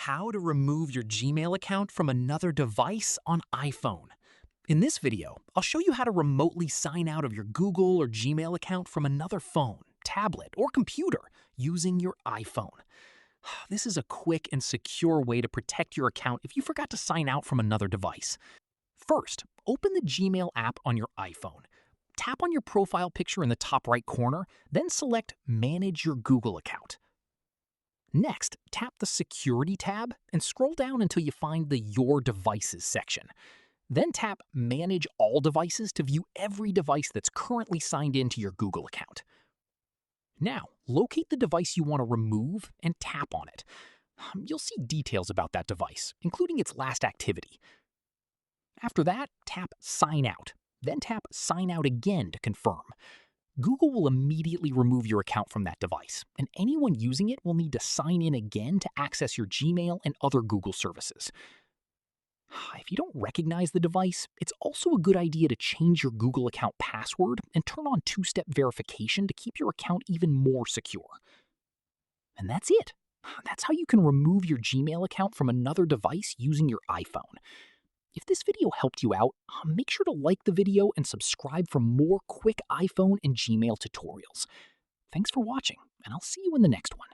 how to remove your Gmail account from another device on iPhone. In this video, I'll show you how to remotely sign out of your Google or Gmail account from another phone, tablet, or computer using your iPhone. This is a quick and secure way to protect your account if you forgot to sign out from another device. First, open the Gmail app on your iPhone. Tap on your profile picture in the top right corner, then select Manage Your Google account. Next, tap the Security tab and scroll down until you find the Your Devices section. Then tap Manage All Devices to view every device that's currently signed into your Google account. Now, locate the device you want to remove and tap on it. You'll see details about that device, including its last activity. After that, tap Sign Out, then tap Sign Out again to confirm. Google will immediately remove your account from that device, and anyone using it will need to sign in again to access your Gmail and other Google services. If you don't recognize the device, it's also a good idea to change your Google account password and turn on two-step verification to keep your account even more secure. And that's it. That's how you can remove your Gmail account from another device using your iPhone. If this video helped you out, make sure to like the video and subscribe for more quick iPhone and Gmail tutorials. Thanks for watching, and I'll see you in the next one.